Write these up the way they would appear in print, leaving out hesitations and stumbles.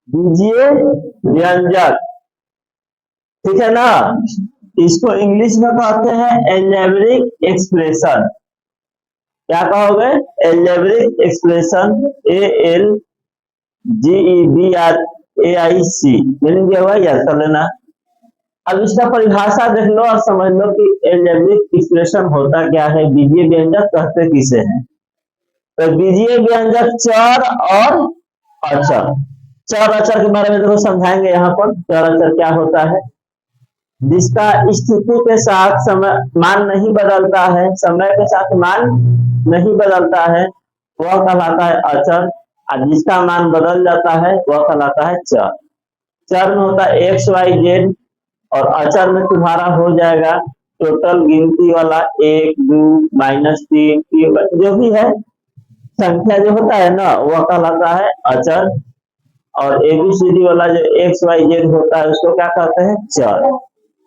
बीजीय व्यंजक, ठीक है ना। इसको इंग्लिश में कहते हैं एल्जेब्रिक एक्सप्रेशन। क्या कहोगे? एल्जेब्रिक एक्सप्रेशन, ALGEBRAIC, मीनिंग क्या हुआ याद कर लेना। अब इसका परिभाषा देख लो और समझ लो कि एल्जेब्रिक एक्सप्रेशन होता क्या है, बीजीय व्यंजक कहते किसे हैं। तो बीजीय व्यंजक चर और अचर, चर अचर के बारे में देखो समझाएंगे यहाँ पर। चर अचर क्या होता है? जिसका स्थिति के साथ समय मान नहीं बदलता है, समय के साथ मान नहीं बदलता है, वह कहलाता है अचर। और जिसका मान बदल जाता है वह कहलाता है चर। चर में होता है एक्स वाई जेड, और अचर में तुम्हारा हो जाएगा टोटल गिनती वाला 1 2 -3 3, जो भी है संख्या जो होता है ना वह कहलाता है अचर। और ABCD वाला जो एक्स वाई जेड होता है उसको क्या कहते हैं? चर।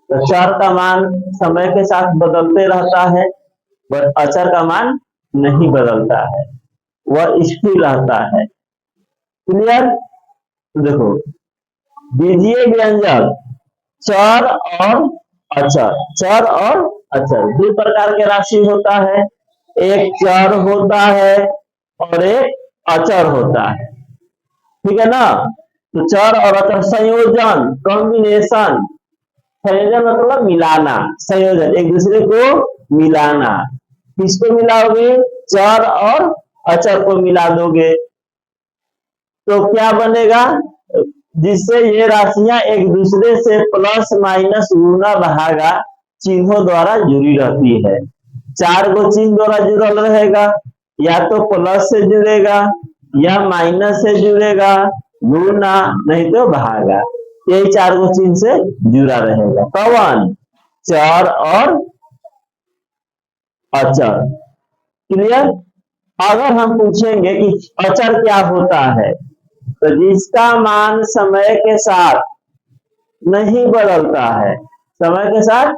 तो चर का मान समय के साथ बदलते रहता है, बट अचर का मान नहीं बदलता है, वह स्थिर रहता है। क्लियर? देखो, बीजीय व्यंजक चर और अचर, चर और अचर दो प्रकार के राशि होता है, एक चर होता है और एक अचर होता है, ठीक है ना। तो चर और अचर संयोजन, कॉम्बिनेशन, संयोजन मतलब मिलाना, संयोजन एक दूसरे को मिलाना। किसको मिलाओगे? चर और अचर को मिला दोगे तो क्या बनेगा? जिससे ये राशियां एक दूसरे से प्लस माइनस गुना भागा चिन्हों द्वारा जुड़ी रहती है। चार को चिन्ह द्वारा जुड़ल रहेगा, या तो प्लस से जुड़ेगा या माइनस से जुड़ेगा, गुना नहीं तो भागा, यही चार को चिन्ह से जुड़ा रहेगा। कौन? चर और अचर। क्लियर? अगर हम पूछेंगे कि अचर क्या होता है, तो जिसका मान समय के साथ नहीं बदलता है, समय के साथ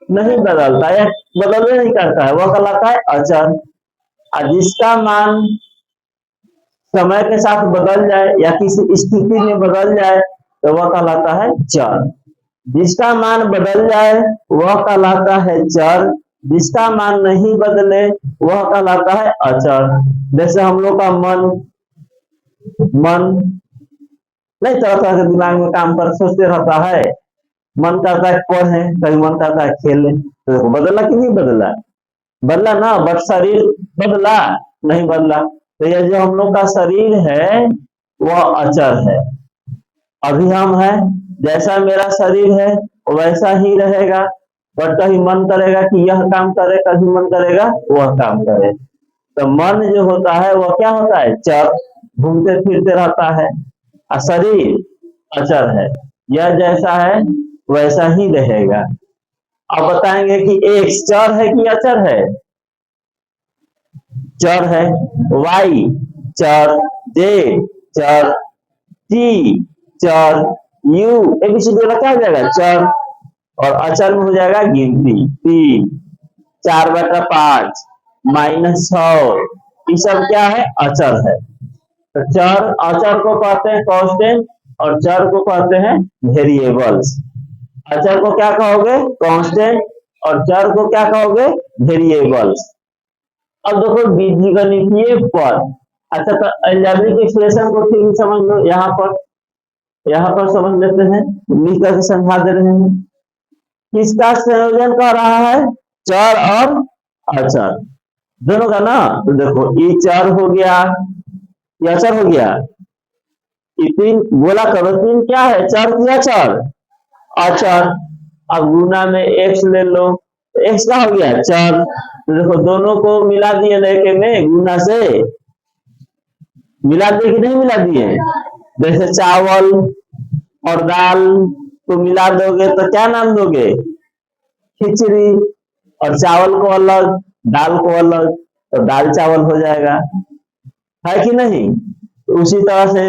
नहीं बदलता या बदलने नहीं करता है, वह कहलाता है अचर। और जिसका मान समय के साथ बदल जाए या किसी स्थिति में बदल जाए तो वह कहलाता है चर। जिसका मान बदल जाए वह कहलाता है चर, जिसका मान नहीं बदले वह कहलाता है अचर। जैसे हम लोग का मन नहीं तरह तरह के दिमाग में काम कर सोचते रहता है, मन करता है पढ़े, कभी मन करता है खेले, तो बदला कि नहीं बदला? बदला ना, बट शरीर बदला नहीं बदला। तो यह जो हम लोग का शरीर है वह अचर है। अभी हम है, जैसा मेरा शरीर है वैसा ही रहेगा, बट कभी मन करेगा कि यह काम करे, कभी मन करेगा वह काम करे। तो मन जो होता है वह क्या होता है? चर, घूमते फिरते रहता है। और शरीर अचर है, यह जैसा है वैसा ही रहेगा। अब बताएंगे कि एक्स चर है कि अचर है? चर है। वाई चर, जेड चर, टी चर, यू एबीसीडी वाला क्या हो जाएगा? चर। और अचर में हो जाएगा गिनती 3 4/5 -6, ये सब क्या है? अचर है। तो चर अचर को कहते हैं कांस्टेंट और चर को कहते हैं वेरिएबल्स। अचर को क्या कहोगे? कांस्टेंट, और चर को क्या कहोगे? वेरिएबल्स। अब देखो बीजगणितीय पद। अच्छा, तो अलजेब्रिक एक्सप्रेशन को ठीक समझ लो। यहाँ पर समझ लेते हैं, लिख करके समझा दे रहे हैं। किसका संयोजन कर रहा है? चर और अचर दोनों का ना। तो देखो ये चर हो गया, ये अचर हो गया, ये तीन बोला करो, तीन क्या है? चर की अचर? अचर। अब गुना में एक्स ले लो, एक्स का हो गया चर। तो देखो दोनों को मिला दिए लेके में गुना से, मिला दिए कि नहीं मिला दिए? जैसे चावल और दाल को मिला दोगे तो क्या नाम दोगे? खिचड़ी। और चावल को अलग, दाल को अलग, तो दाल चावल हो जाएगा, है कि नहीं? तो उसी तरह से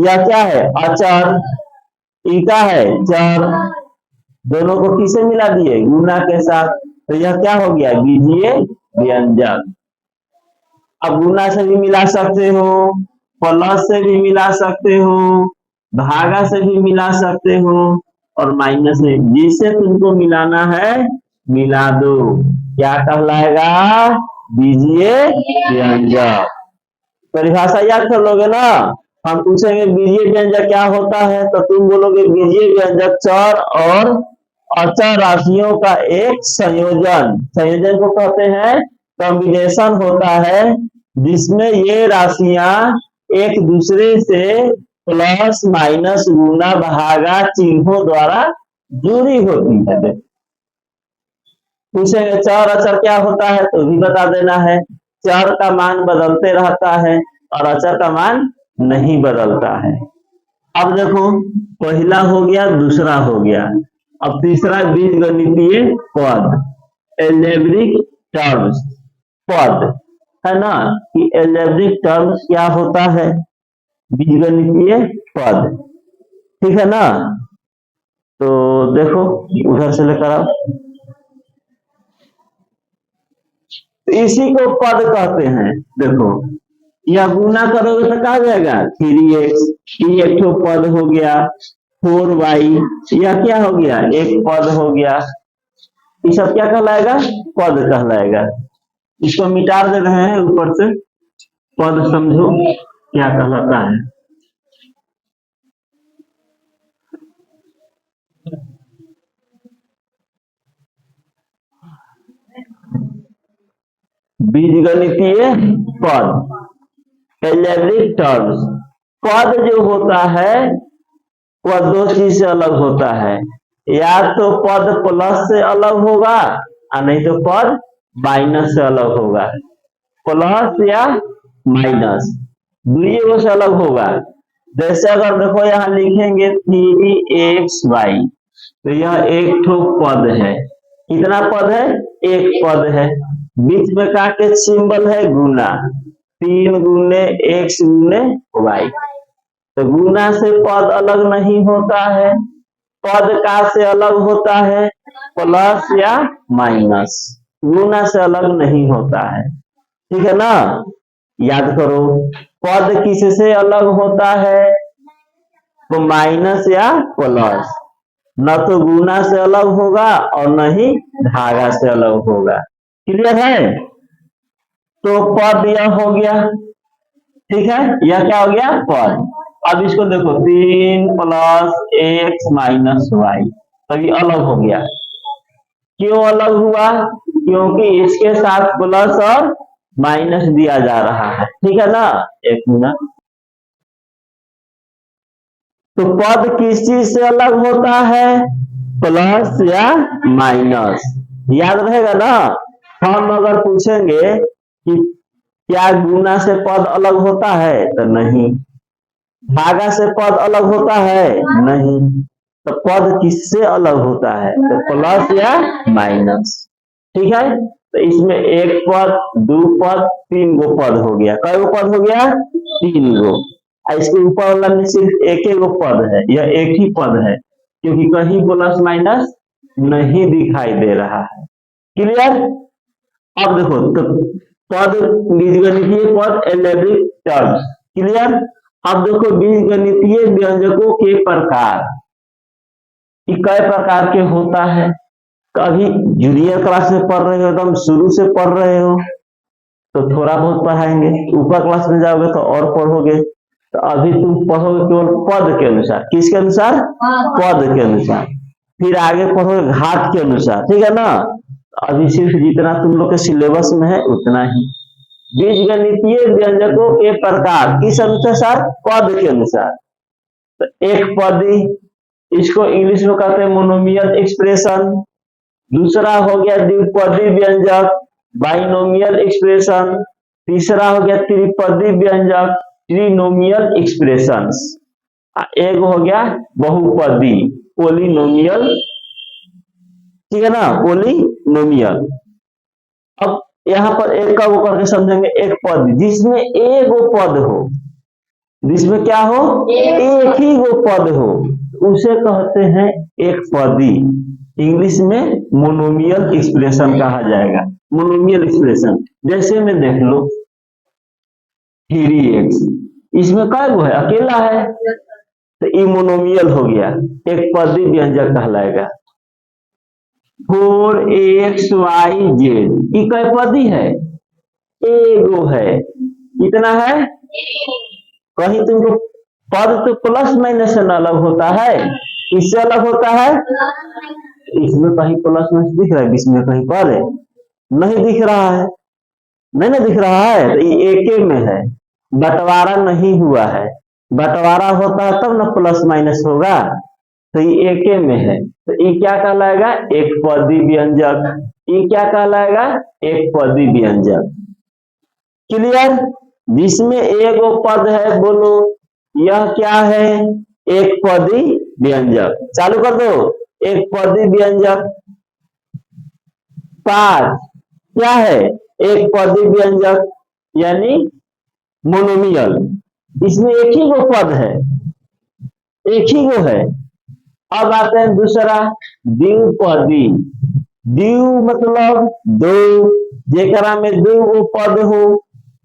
यह क्या है? अचर, ई का है चर, दोनों को किसे मिला दिए? गुना के साथ, तो यह क्या हो गया? बीजीय व्यंजक। अब गुना से भी मिला सकते हो, प्लस से भी मिला सकते हो, भागा से भी मिला सकते हो और माइनस से, जिसे तुमको मिलाना है मिला दो। क्या कहलाएगा? बीजीय व्यंजक। परिभाषा याद कर लोगे ना। हम पूछेंगे बीजीय व्यंजक क्या होता है, तो तुम बोलोगे बीजीय व्यंजक चर और अचर राशियों का एक संयोजन, संयोजन को कहते हैं कॉम्बिनेशन होता है, जिसमें ये राशियां एक दूसरे से प्लस माइनस गुना भागा चिन्हों द्वारा जुड़ी होती है। पूछेंगे चर अचर क्या होता है, तो भी बता देना है। चर का मान बदलते रहता है और अचर का मान नहीं बदलता है। अब देखो, पहला हो गया, दूसरा हो गया, अब तीसरा बीजगणितीय पद, एल्जेब्रिक टर्म्स। पद है ना, कि एल्जेब्रिक टर्म्स क्या होता है? बीजगणितीय पद, ठीक है ना। तो देखो उधर से लेकर आओ, इसी को पद कहते हैं। देखो, या गुना करोगे तो क्या आ जाएगा? 3x, ये एक तो पद हो गया, 4y, या क्या हो गया? एक पद हो गया। ये सब क्या कहलाएगा? पद कहलाएगा। इसको मिटा दे रहे हैं ऊपर से, पद समझो क्या कहलाता है। बीजगणितीय पद, एल्जेब्रिक टर्म्स। पद जो होता है वह दो चीज से अलग होता है, या तो पद प्लस से अलग होगा और नहीं तो पद माइनस से अलग होगा। प्लस या माइनस दुइयों से अलग होगा। जैसे अगर देखो यहाँ लिखेंगे 3xy, तो यह एक ठो पद है। कितना पद है? एक पद है। बीच में का के सिंबल है गुना, 3 गुने x गुने y। तो गुना से पद अलग नहीं होता है, पद का से अलग होता है प्लस या माइनस, गुना से अलग नहीं होता है, ठीक है ना। याद करो, पद किससे अलग होता है? तो माइनस या प्लस, न तो गुना से अलग होगा और न ही धागा से अलग होगा। क्लियर है? तो पद यह हो गया, ठीक है। यह क्या हो गया? पद। अब इसको देखो, 3 प्लस x माइनस वाई, तभी अलग हो गया। क्यों अलग हुआ? क्योंकि इसके साथ प्लस और माइनस दिया जा रहा है, ठीक है ना। एक मिनट, तो पद किस चीज से अलग होता है? प्लस या माइनस। याद रहेगा ना। हम अगर पूछेंगे कि क्या गुना से पद अलग होता है, तो नहीं। भागा से पद अलग होता है, नहीं। तो पद किससे अलग होता है? तो प्लस या माइनस, ठीक है। तो इसमें एक पद, दो पद, 3 गो पद हो गया। कै गो पद हो गया? 3 गो। इसके ऊपर वाला में सिर्फ एक गो पद है, यह एक ही पद है, क्योंकि कहीं प्लस माइनस नहीं दिखाई दे रहा है। क्लियर? अब देखो, तो पद बीजगणितीय पद, एल्जेब्रिक टर्म्स, क्लियर। अब देखो बीजगणितीय व्यंजकों के प्रकार, कई प्रकार के होता है। कभी जूनियर क्लास में पढ़ रहे हो, एकदम शुरू से पढ़ रहे हो तो थोड़ा बहुत पढ़ाएंगे, ऊपर क्लास में जाओगे तो और पढ़ोगे। तो अभी तुम पढ़ोगे केवल पद के अनुसार। किसके अनुसार? पद के अनुसार। फिर आगे पढ़ोगे घात के अनुसार, ठीक है ना। अभी सिर्फ जितना तुम लोग के सिलेबस में है उतना ही। बीजगणितीय व्यंजकों के प्रकार किस अनुसार? पद के अनुसार। तो एक पदी, इसको इंग्लिश में कहते हैं मोनोमियल एक्सप्रेशन। दूसरा हो गया द्विपदी व्यंजक, बाइनोमियल एक्सप्रेशन। तीसरा हो गया त्रिपदी व्यंजक, ट्रिनोमियल एक्सप्रेशंस। एक हो गया बहुपदी, पोलिनोमियल, ठीक है ना, पोलिनोमियल। अब यहाँ पर एक का वो करके समझेंगे, एक पद जिसमें एक वो पद हो, जिसमें क्या हो? एक ही वो पद हो, उसे कहते हैं एक पदी। इंग्लिश में मोनोमियल एक्सप्रेशन कहा जाएगा। मोनोमियल एक्सप्रेशन जैसे में देख लो 3x, इसमें क्या वो है? अकेला है, तो ई मोनोमियल हो गया, एक पदी व्यंजक कहलाएगा। 4xyz ई कै पदी है? एगो है। कितना है? कहीं तुमको पद तो प्लस माइनस से अलग होता है, इससे अलग होता है। इसमें कहीं प्लस माइनस दिख रहा है, इसमें कहीं पद है नहीं दिख रहा है, नहीं ना दिख रहा है, तो ये एके में है, बंटवारा नहीं हुआ है। बंटवारा होता है तब ना प्लस माइनस होगा, तो ये एके में है, तो ये क्या कहलाएगा? एक पदी व्यंजक। ये क्या कहलाएगा? एक पदी व्यंजक। क्लियर? जिसमें एगो पद है, बोलो यह क्या है? एक पदी व्यंजक। चालू कर दो, एक पदी व्यंजक। 5 क्या है? एक पदी व्यंजक यानी मोनोमियल। इसमें एक ही गो पद है, एक ही गो है। अब आते हैं दूसरा, द्विपदी। द्वि मतलब दो, जेकरा में दो गो पद हो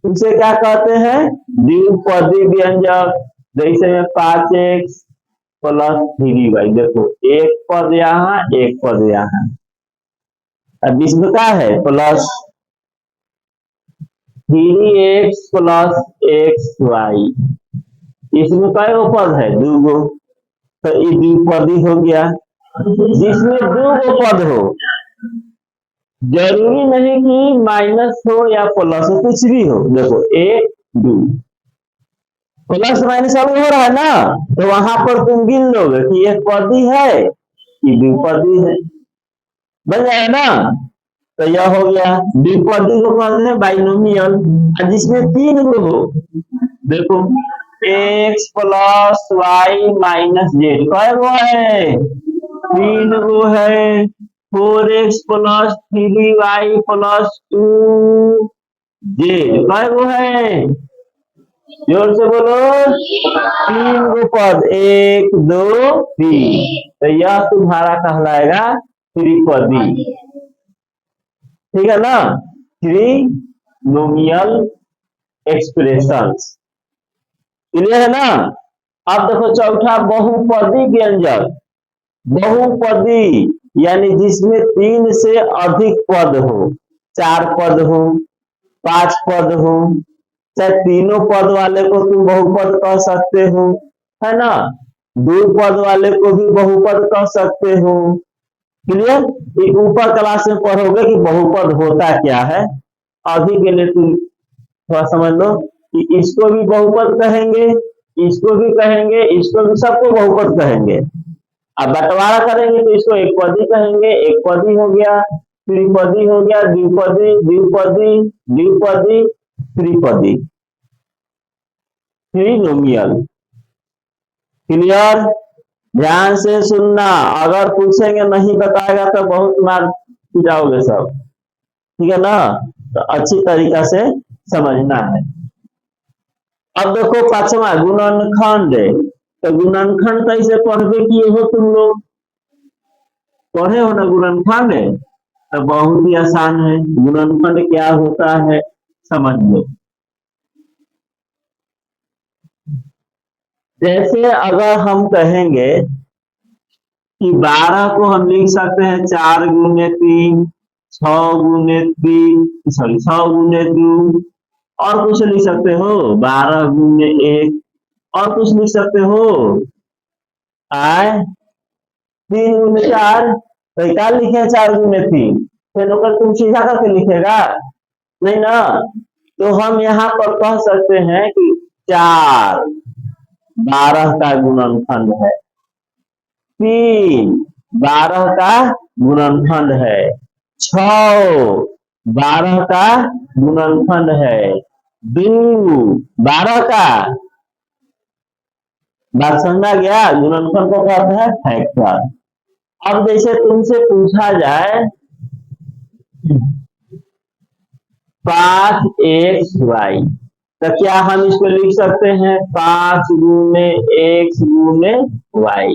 उसे क्या कहते हैं? द्विपदी व्यंजक। जैसे में 5x प्लस 3y, देखो एक पद यहाँ एक पद यहाँ, अब इसमें क्या है? प्लस 3x प्लस xy, इसमें कै गो पद है? दो गो, तो ये द्विपदी हो गया। जिसमें दो गो पद हो, जरूरी नहीं कि माइनस हो या प्लस हो, कुछ भी हो। देखो एक दो, प्लस माइनस अब हो रहा है ना, तो वहां पर तुम गिन लोगे कि एक पदी है कि द्विपदी है, बन जाएगा ना। तो यह हो गया द्विपदी को कहते हैं बाइनोमियल। जिसमें तीन गो हो, देखो x plus y minus z, कै गो है? 3 गो है। 4x plus 3y plus 2z, कै गो है? जोर से बोलो। 3 गो पद, 1 2 3, तो यह तुम्हारा कहलाएगा त्रिपदी। ठीक है ना? ट्रिनोमियल एक्सप्रेशंस। क्लियर है ना? अब देखो चौथा, बहुपदी व्यंजक। बहुपदी यानी जिसमें 3 से अधिक पद हो, 4 पद हो, 5 पद हो, चाहे तीनों पद वाले को तुम बहुपद कह सकते हो, है ना? 2 पद वाले को भी बहुपद कह सकते हो। क्लियर? ये ऊपर क्लास में पढ़ोगे कि बहुपद होता क्या है। अभी के लिए तुम थोड़ा समझ लो कि इसको भी बहुपद कहेंगे, इसको भी कहेंगे, इसको भी, सबको बहुपद कहेंगे। अब बंटवारा करेंगे तो इसको एक पदी कहेंगे, एक पदी हो गया, त्रिपदी हो गया, द्विपदी, द्विपदी, द्विपदी, त्रिपदी, ट्रिनोमियल। क्लियर? ध्यान से सुनना, अगर पूछेंगे नहीं बताएगा तो बहुत मार जाओगे सब। ठीक है ना? तो अच्छी तरीका से समझना है। अब देखो पांचवा, गुणनखंड। तो गुणनखंड कैसे पढ़वे किए हो तुम लोग? पढ़े हो ना गुणनखंड? तो बहुत ही आसान है। गुणनखंड क्या होता है समझ लो। जैसे अगर हम कहेंगे कि 12 को हम लिख सकते हैं 4 गुने 3, 6 गुने 3, सॉरी 6 गुने 2, और कुछ लिख सकते हो 12 गुने 1, और कुछ लिख सकते हो 3 गुने 4, तो क्या लिखे 4 गुने 3, फिर अगर तुम सीधा करके लिखेगा नहीं ना। तो हम यहाँ पर कह सकते हैं कि 4 12 का गुणनखंड है, 3 12 का गुणनखंड है, 6 12 का गुणनखंड है, 2 12 का। बात समझा गया? गुणनखंड को कहते हैं फैक्टर। अब जैसे तुमसे पूछा जाए 5xy, तो क्या हम इसको लिख सकते हैं 5 गुने x गुने y?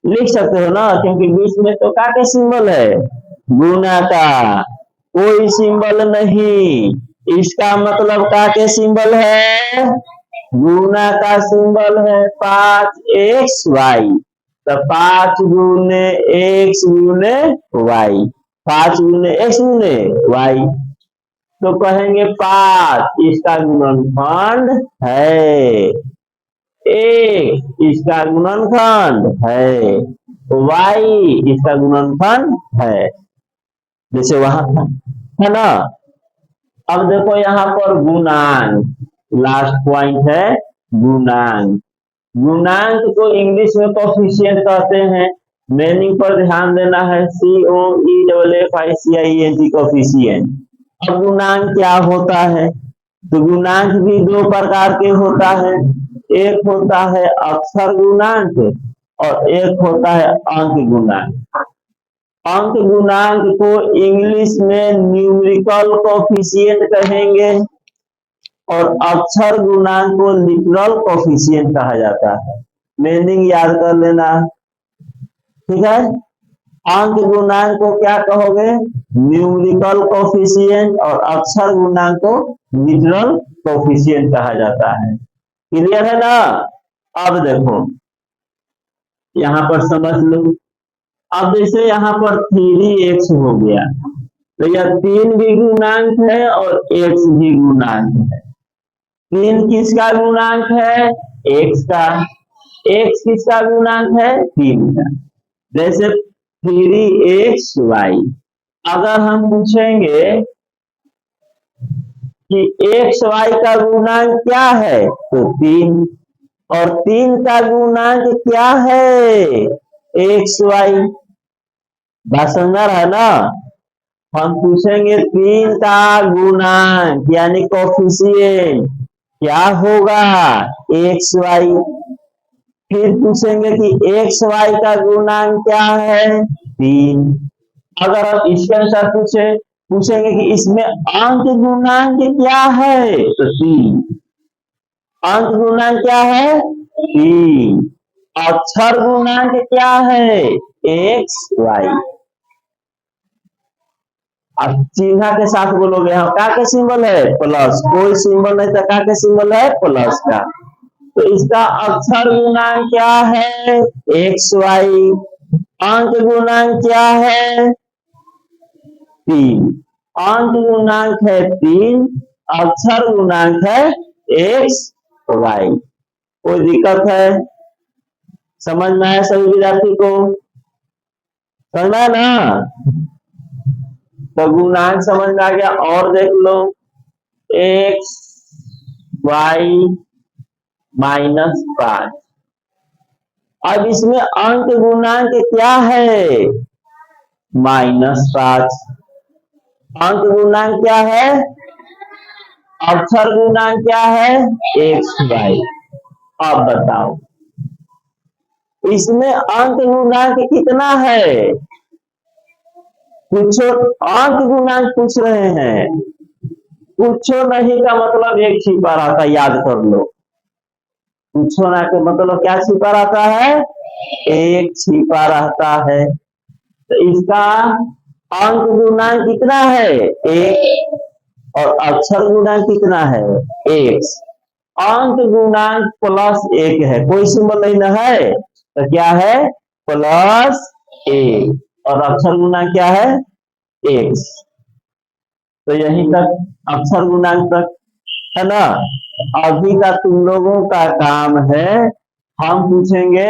लिख सकते हो ना, क्योंकि बीच में तो का सिंबल है? गुना का, कोई सिंबल नहीं। इसका मतलब का के सिंबल है गुना का सिंबल है 5xy, तो 5 गुने x गुने y, 5 गुने x गुने y, तो कहेंगे 5 इसका गुणनखंड है, 1 इसका गुणनखंड है, y इसका गुणनखंड है, जैसे वहां था, है ना। अब देखो यहाँ पर गुणांक, लास्ट पॉइंट है गुणांक। गुणांक को इंग्लिश में कोफिशिएंट कहते हैं। मीनिंग पर ध्यान देना है, COEFFICIENT कोफिशिएंट। अब गुणांक क्या होता है, तो गुणांक भी दो प्रकार के होता है, एक होता है अक्षर गुणांक और एक होता है अंक गुणांक। अंक गुणांक को इंग्लिश में न्यूमेरिकल कोफिशिएंट कहेंगे और अक्षर गुणांक को लिटरल कोफिशिएंट कहा जाता है। मीनिंग याद कर लेना, ठीक है। अंक गुणांक को क्या कहोगे, न्यूमेरिकल कोफिशिएंट, और अक्षर गुणांक को लिटरल कोफिशिएंट कहा जाता है। क्लियर है ना। अब देखो यहाँ पर समझ लो, अब जैसे यहाँ पर 3x हो गया, तो यह 3 भी गुणांक है और x भी गुणांक है। 3 किसका गुणांक है, x का, x किसका गुणांक है, 3 का। जैसे 3xy, अगर हम पूछेंगे कि xy का गुणांक क्या है, तो 3, और 3 का गुणांक क्या है, xy। बात समझ रहा है ना। हम पूछेंगे 3 का गुणांक यानी कोफिशिएंट क्या होगा, xy। फिर पूछेंगे कि xy का गुणांक क्या है, 3। अगर हम इसके अनुसार पूछेंगे कि इसमें अंक गुणांक क्या है, तो 3। अंक गुणांक क्या है, 3। अक्षर गुणांक क्या है, xy। अब चिन्ह के साथ बोलोगे, हाँ का के सिंबल है, प्लस, कोई सिंबल नहीं तो का के सिंबल है, प्लस का। तो इसका अक्षर गुणांक क्या है, xy। अंक गुणांक क्या है, 3। अंक गुणांक है 3, अक्षर गुणांक है xy। कोई दिक्कत है, समझ में आया सभी विद्यार्थी को, समझ में आया ना। तो गुणांक समझ में आ गया, और देख लो x y -5। अब इसमें अंक गुणांक क्या है, -5। अंक गुणांक क्या है, अक्षर गुणांक क्या है, xy। अब बताओ इसमें अंक गुणांक कितना है, पूछो, अंक गुणांक पूछ रहे हैं, पूछो नहीं का मतलब एक छिपा रहता, याद कर लो। पूछो ना के मतलब क्या छिपा रहता है, एक छिपा रहता है। तो इसका अंक गुणांक कितना है, 1, और अक्षर गुणांक कितना है, x। अंक गुणांक +1 है, कोई सिंबल नहीं ना है, तो क्या है, +1, और अक्षर गुणांक क्या है, x। तो यहीं तक अक्षर गुणांक तक है ना। अभी का तुम लोगों का काम है, हम पूछेंगे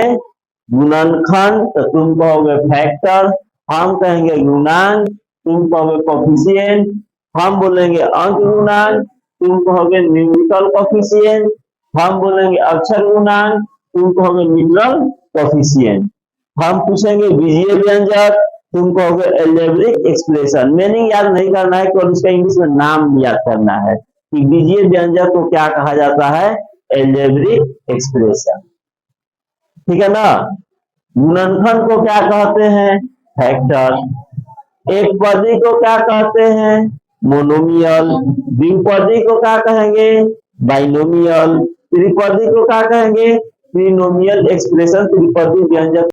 गुणनखंड तो तुम कहोगे फैक्टर, हम कहेंगे गुणांक तुम कहोगे कोफिशिएंट, हम बोलेंगे अंक गुणांक तुम कहोगे न्यूमेरिकल कोफिशिएंट, हम बोलेंगे अक्षर गुणांक तुम कहोगे लिटरल कोफिशिएंट, हम पूछेंगे बीजीय व्यंजक तुम कहोगे अलजेब्रिक एक्सप्रेशन। मीनिंग याद नहीं करना है, केवल उसका इंग्लिश में नाम याद करना है कि बीजीय व्यंजक को क्या कहा जाता है, अलजेब्रिक एक्सप्रेशन, ठीक है ना। गुणनखंड को क्या कहते हैं, फैक्टर। एक पदी को क्या कहते हैं, मोनोमियल। द्विपदी को क्या कहेंगे, बाइनोमियल। त्रिपदी को क्या कहेंगे, ट्रिनोमियल एक्सप्रेशन, त्रिपदी व्यंजक।